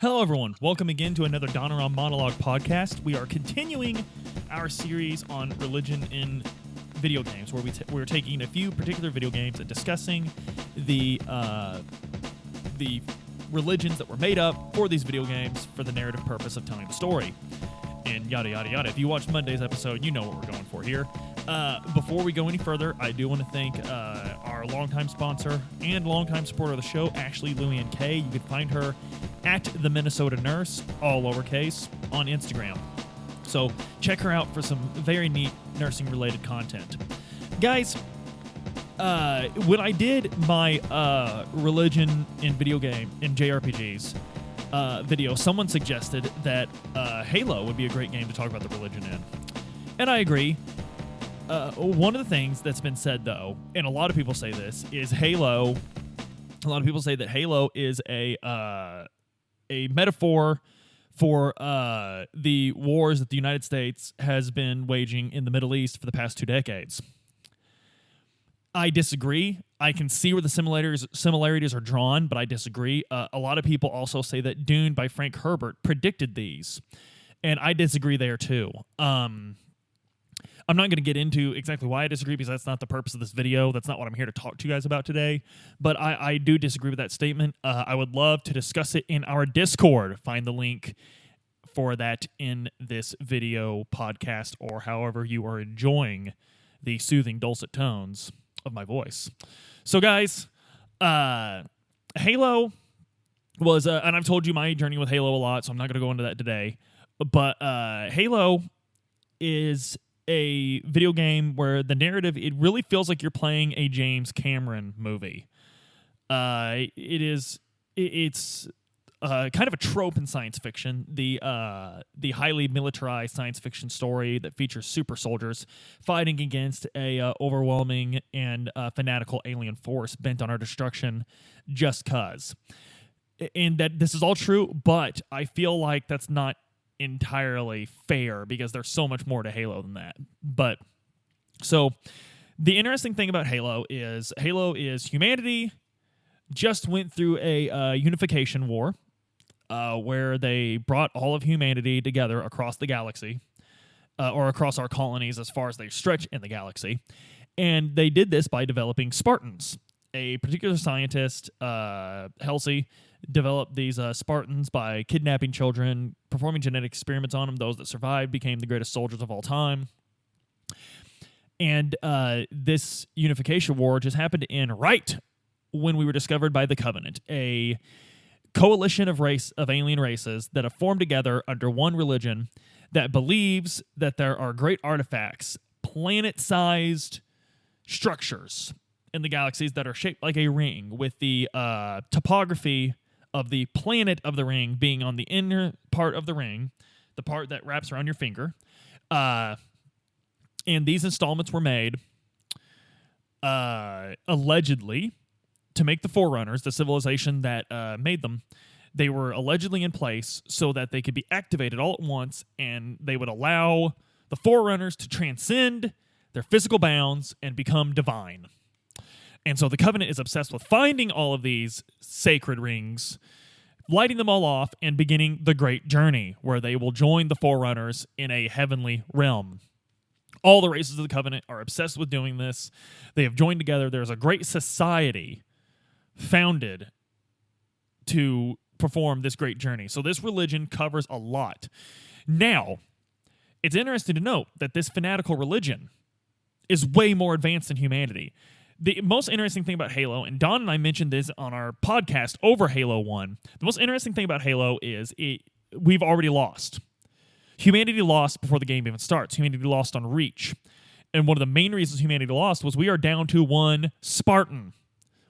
Hello, everyone. Welcome again to another Donoran Monologue podcast. We are continuing our series on religion in video games, where we're taking a few particular video games and discussing the religions that were made up for these video games for the narrative purpose of telling the story, and yada, yada, yada. If you watched Monday's episode, you know what we're going for here. Before we go any further, I do want to thank our longtime sponsor and longtime supporter of the show, Ashley Louie K. You can find her at the Minnesota Nurse, all lowercase, on Instagram. So check her out for some very neat nursing-related content. Guys, when I did my religion in video game, in JRPGs video, someone suggested that Halo would be a great game to talk about the religion in. And I agree. One of the things that's been said, though, and a lot of people say this, is Halo. A lot of people say that Halo is a metaphor for the wars that the United States has been waging in the Middle East for the past 2 decades. I disagree. I can see where the similarities are drawn, but I disagree. A lot of people also say that Dune by Frank Herbert predicted these, and I disagree there too. I'm not going to get into exactly why I disagree, because that's not the purpose of this video. That's not what I'm here to talk to you guys about today. But I do disagree with that statement. I would love to discuss it in our Discord. Find the link for that in this video podcast, or however you are enjoying the soothing, dulcet tones of my voice. So, guys, Halo was, and I've told you my journey with Halo a lot, so I'm not going to go into that today. But Halo is a video game where the narrative, it really feels like you're playing a James Cameron movie. It's kind of a trope in science fiction, the highly militarized science fiction story that features super soldiers fighting against a overwhelming and fanatical alien force bent on our destruction just cause. And that this is all true, but I feel like that's not entirely fair, because there's so much more to Halo than that. But so the interesting thing about Halo is humanity just went through a unification war where they brought all of humanity together across the galaxy, or across our colonies as far as they stretch in the galaxy. And they did this by developing Spartans. A particular scientist, Halsey, developed these Spartans by kidnapping children, performing genetic experiments on them. Those that survived became the greatest soldiers of all time. And this unification war just happened to end right when we were discovered by the Covenant, a coalition of alien races that have formed together under one religion that believes that there are great artifacts, planet-sized structures in the galaxies that are shaped like a ring, with the topography of the planet of the ring being on the inner part of the ring, the part that wraps around your finger. And these installments were made allegedly to make the Forerunners, the civilization that made them. They were allegedly in place so that they could be activated all at once, and they would allow the Forerunners to transcend their physical bounds and become divine. And so the Covenant is obsessed with finding all of these sacred rings, lighting them all off, and beginning the great journey where they will join the Forerunners in a heavenly realm. All the races of the Covenant are obsessed with doing this. They have joined together. There's a great society founded to perform this great journey. So this religion covers a lot. Now, it's interesting to note that this fanatical religion is way more advanced than humanity. The most interesting thing about Halo, and Don and I mentioned this on our podcast over Halo 1, the most interesting thing about Halo is we've already lost. Humanity lost before the game even starts. Humanity lost on Reach. And one of the main reasons humanity lost was we are down to one Spartan,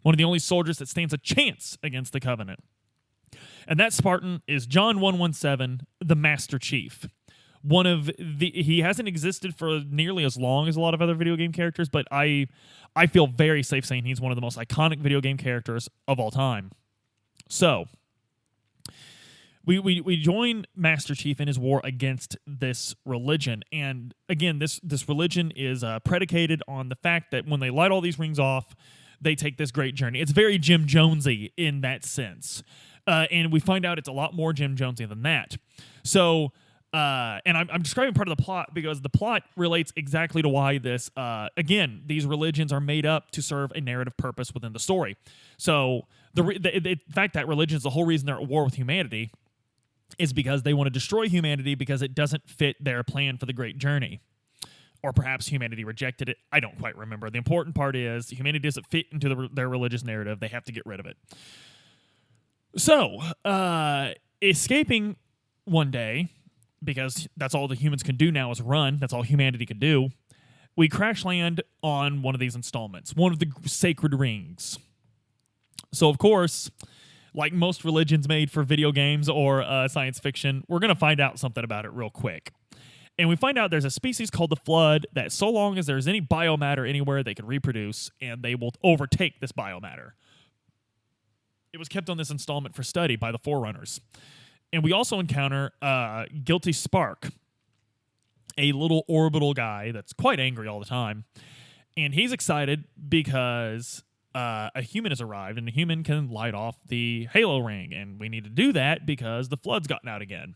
one of the only soldiers that stands a chance against the Covenant. And that Spartan is John 117, the Master Chief. He hasn't existed for nearly as long as a lot of other video game characters, but I feel very safe saying he's one of the most iconic video game characters of all time. So we join Master Chief in his war against this religion, and again, this religion is predicated on the fact that when they light all these rings off, they take this great journey. It's very Jim Jonesy in that sense. And we find out it's a lot more Jim Jonesy than that. So, and I'm describing part of the plot because the plot relates exactly to why this, again, these religions are made up to serve a narrative purpose within the story. So, the fact that religion is the whole reason they're at war with humanity is because they want to destroy humanity because it doesn't fit their plan for the Great Journey. Or perhaps humanity rejected it. I don't quite remember. The important part is humanity doesn't fit into their religious narrative. They have to get rid of it. So, escaping one day, because that's all the humans can do now is run. That's all humanity can do. We crash land on one of these installments, one of the sacred rings. So, of course, like most religions made for video games or science fiction, we're going to find out something about it real quick. And we find out there's a species called the Flood that so long as there's any biomatter anywhere, they can reproduce, and they will overtake this biomatter. It was kept on this installment for study by the Forerunners. And we also encounter Guilty Spark, a little orbital guy that's quite angry all the time. And he's excited because a human has arrived, and the human can light off the Halo ring. And we need to do that because the Flood's gotten out again.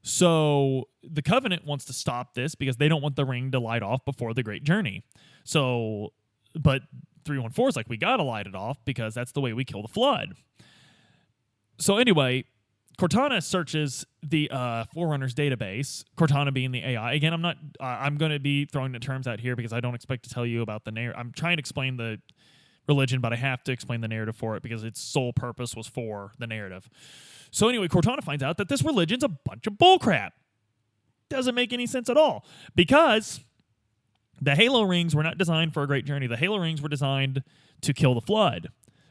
So the Covenant wants to stop this because they don't want the ring to light off before the Great Journey. So, but 314 is like, we got to light it off because that's the way we kill the Flood. So anyway, Cortana searches the Forerunners database, Cortana being the AI. Again, I'm going to be throwing the terms out here because I don't expect to tell you about the narrative. I'm trying to explain the religion, but I have to explain the narrative for it because its sole purpose was for the narrative. So anyway, Cortana finds out that this religion's a bunch of bullcrap. Doesn't make any sense at all because the Halo rings were not designed for a Great Journey. The Halo rings were designed to kill the Flood.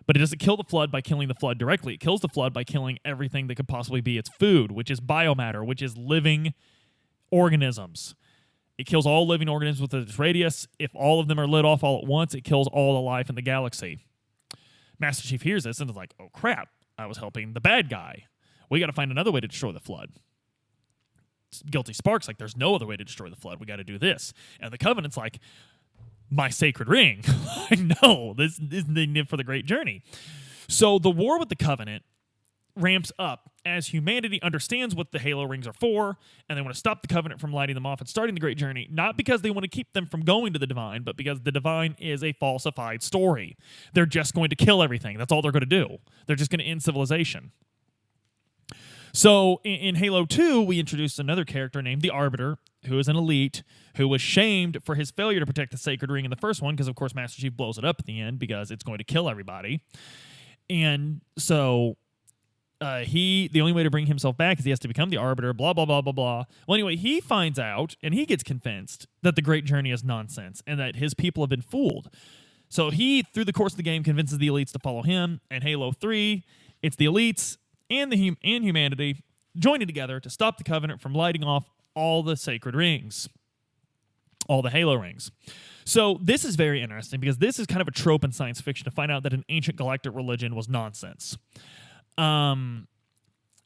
But it doesn't kill the Flood by killing the Flood directly. It kills the Flood by killing everything that could possibly be its food, which is biomatter, which is living organisms. It kills all living organisms with its radius. If all of them are lit off all at once, it kills all the life in the galaxy. Master Chief hears this and is like, oh crap, I was helping the bad guy. We got to find another way to destroy the Flood. Guilty Spark's like, there's no other way to destroy the Flood. We got to do this. And the Covenant's like, my sacred ring. No, this isn't needed for the Great Journey. So the war with the Covenant ramps up as humanity understands what the Halo rings are for, and they want to stop the Covenant from lighting them off and starting the Great Journey, not because they want to keep them from going to the Divine, but because the Divine is a falsified story. They're just going to kill everything. That's all they're going to do. They're just going to end civilization. So in Halo 2, we introduced another character named the Arbiter, who is an elite, who was shamed for his failure to protect the Sacred Ring in the first one, because of course Master Chief blows it up at the end because it's going to kill everybody. And so the only way to bring himself back is he has to become the Arbiter, blah, blah, blah, blah, blah. Well, anyway, he finds out, and he gets convinced that the Great Journey is nonsense, and that his people have been fooled. So he, through the course of the game, convinces the elites to follow him, and Halo 3, it's the elites and humanity joining together to stop the Covenant from lighting off all the sacred rings, all the Halo rings. So this is very interesting because this is kind of a trope in science fiction to find out that an ancient galactic religion was nonsense.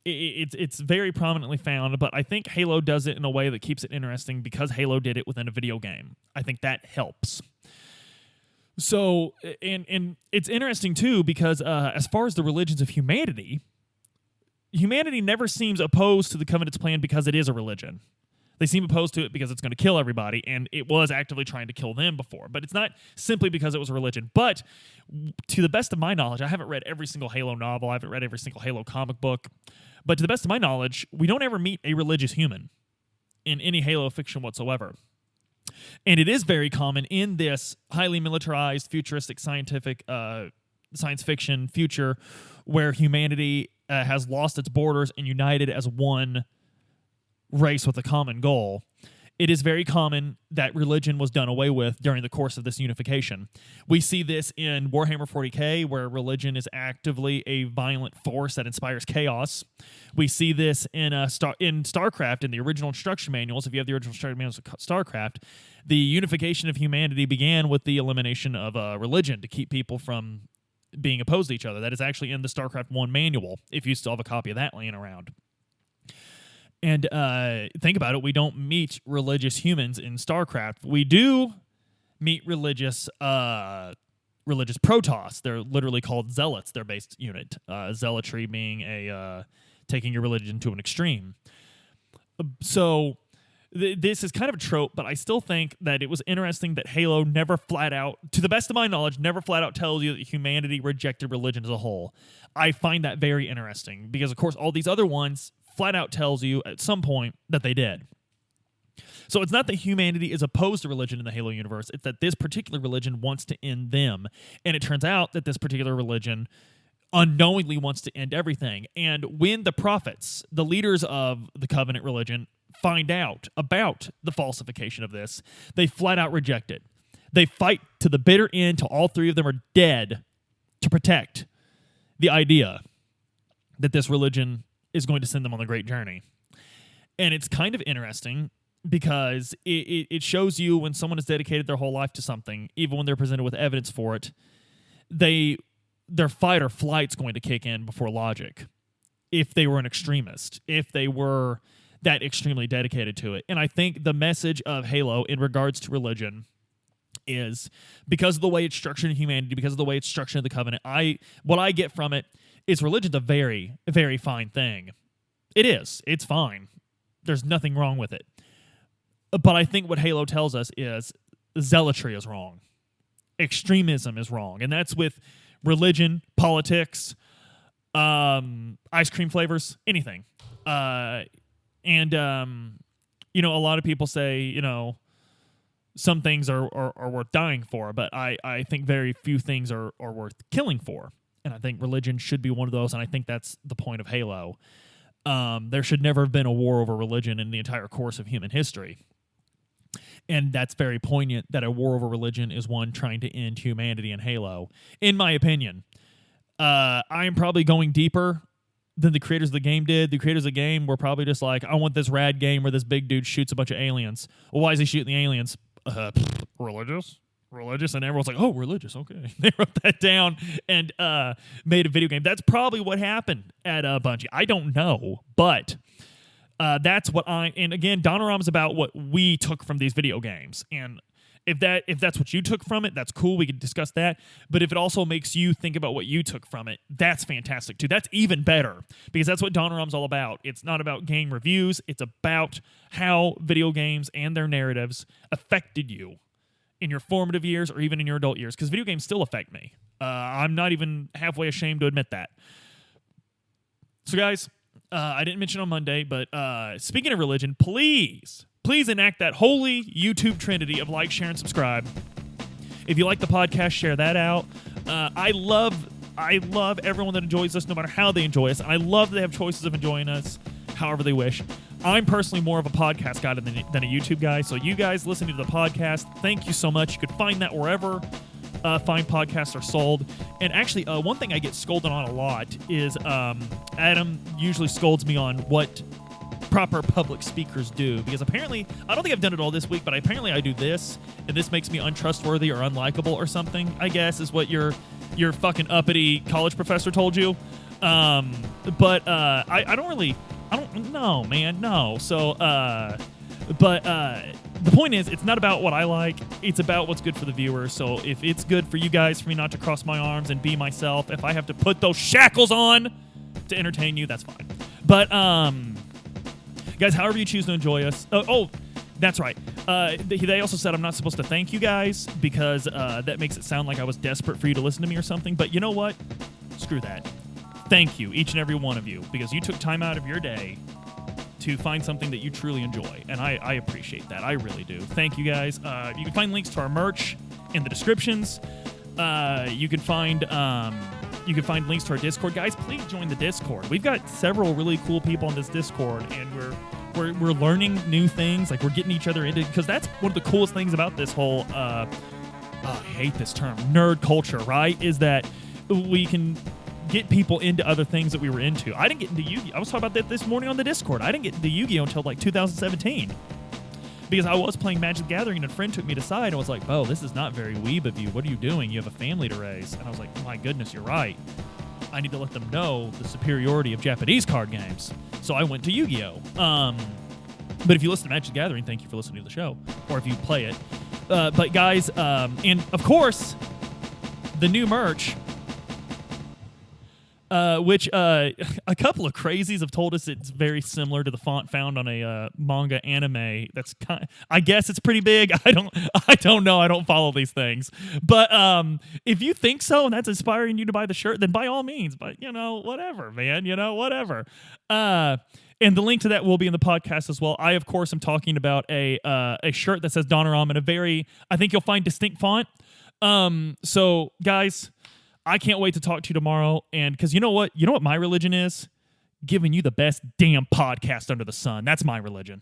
It's very prominently found, but I think Halo does it in a way that keeps it interesting because Halo did it within a video game. I think that helps. So, and it's interesting too because as far as the religions of humanity never seems opposed to the Covenant's plan because it is a religion. They seem opposed to it because it's going to kill everybody, and it was actively trying to kill them before. But it's not simply because it was a religion. But to the best of my knowledge, I haven't read every single Halo novel. I haven't read every single Halo comic book. But to the best of my knowledge, we don't ever meet a religious human in any Halo fiction whatsoever. And it is very common in this highly militarized, futuristic, scientific science fiction future where humanity has lost its borders and united as one race with a common goal. It is very common that religion was done away with during the course of this unification. We see this in Warhammer 40K, where religion is actively a violent force that inspires chaos. We see this in StarCraft, in the original instruction manuals. If you have the original instruction manuals of StarCraft, the unification of humanity began with the elimination of religion to keep people from being opposed to each other. That is actually in the StarCraft 1 manual, if you still have a copy of that laying around. And think about it, we don't meet religious humans in StarCraft. We do meet religious religious protoss. They're literally called zealots, their base unit. Zealotry being taking your religion to an extreme. So this is kind of a trope, but I still think that it was interesting that Halo never flat out, to the best of my knowledge, never flat out tells you that humanity rejected religion as a whole. I find that very interesting because, of course, all these other ones flat out tells you at some point that they did. So it's not that humanity is opposed to religion in the Halo universe. It's that this particular religion wants to end them. And it turns out that this particular religion unknowingly wants to end everything. And when the prophets, the leaders of the Covenant religion, find out about the falsification of this, they flat out reject it. They fight to the bitter end till all three of them are dead to protect the idea that this religion is going to send them on the great journey. And it's kind of interesting because it shows you when someone has dedicated their whole life to something, even when they're presented with evidence for it, their fight or flight's going to kick in before logic if they were an extremist, if they were that extremely dedicated to it. And I think the message of Halo in regards to religion is, because of the way it's structured in humanity, because of the way it's structured in the Covenant, what I get from it is religion's a very, very fine thing. It is. It's fine. There's nothing wrong with it. But I think what Halo tells us is zealotry is wrong. Extremism is wrong. And that's with religion, politics, ice cream flavors, anything. A lot of people say, some things are worth dying for, but I think very few things are worth killing for. And I think religion should be one of those, and I think that's the point of Halo. There should never have been a war over religion in the entire course of human history. And that's very poignant that a war over religion is one trying to end humanity in Halo, in my opinion. I am probably going deeper than the creators of the game did. The creators of the game were probably just like, I want this rad game where this big dude shoots a bunch of aliens. Well, why is he shooting the aliens? Religious, and everyone's like, oh, religious, okay. They wrote that down and made a video game. That's probably what happened at Bungie. I don't know, but that's what and again, Donorama's about what we took from these video games. And if that's what you took from it, that's cool. We can discuss that. But if it also makes you think about what you took from it, that's fantastic too. That's even better, because that's what Donorama's all about. It's not about game reviews. It's about how video games and their narratives affected you in your formative years or even in your adult years, because video games still affect me. I'm not even halfway ashamed to admit that. So guys, I didn't mention on Monday, but speaking of religion, please enact that holy YouTube trinity of like, share, and subscribe. If you like the podcast, share that out. I love everyone that enjoys us, no matter how they enjoy us. And I love that they have choices of enjoying us however they wish. I'm personally more of a podcast guy than a YouTube guy. So you guys listening to the podcast, thank you so much. You could find that wherever fine podcasts are sold. And actually, one thing I get scolded on a lot is Adam usually scolds me on what proper public speakers do, because apparently, I don't think I've done it all this week, but apparently I do this, and this makes me untrustworthy or unlikable or something, I guess, is what your fucking uppity college professor told you. I don't know, man, no. So, the point is, it's not about what I like, it's about what's good for the viewer. So if it's good for you guys, for me not to cross my arms and be myself, if I have to put those shackles on to entertain you, that's fine. But, guys, however you choose to enjoy us. Oh, that's right. They also said I'm not supposed to thank you guys because that makes it sound like I was desperate for you to listen to me or something. But you know what? Screw that. Thank you, each and every one of you, because you took time out of your day to find something that you truly enjoy. And I appreciate that. I really do. Thank you, guys. You can find links to our merch in the descriptions. You can find links to our Discord. Guys, please join the Discord. We've got several really cool people on this Discord, and we're learning new things. Like, we're getting each other into, because that's one of the coolest things about this whole I hate this term, nerd culture, right? Is that we can get people into other things that we were into. I didn't get into Yu-Gi-Oh! I was talking about that this morning on the Discord. I didn't get into Yu-Gi-Oh! Until like 2017. Because I was playing Magic the Gathering, and a friend took me aside and was like, Beau, this is not very weeb of you. What are you doing? You have a family to raise. And I was like, my goodness, you're right. I need to let them know the superiority of Japanese card games. So I went to Yu-Gi-Oh! But if you listen to Magic the Gathering, thank you for listening to the show. Or if you play it. But guys, and of course, the new merch, which a couple of crazies have told us it's very similar to the font found on a manga anime. That's I guess it's pretty big. I don't know. I don't follow these things. But if you think so and that's inspiring you to buy the shirt, then by all means. But whatever, man. Whatever. And the link to that will be in the podcast as well. I, of course, am talking about a shirt that says Donoram in a very, I think you'll find, distinct font. So, guys, I can't wait to talk to you tomorrow. And because you know what? You know what my religion is? Giving you the best damn podcast under the sun. That's my religion.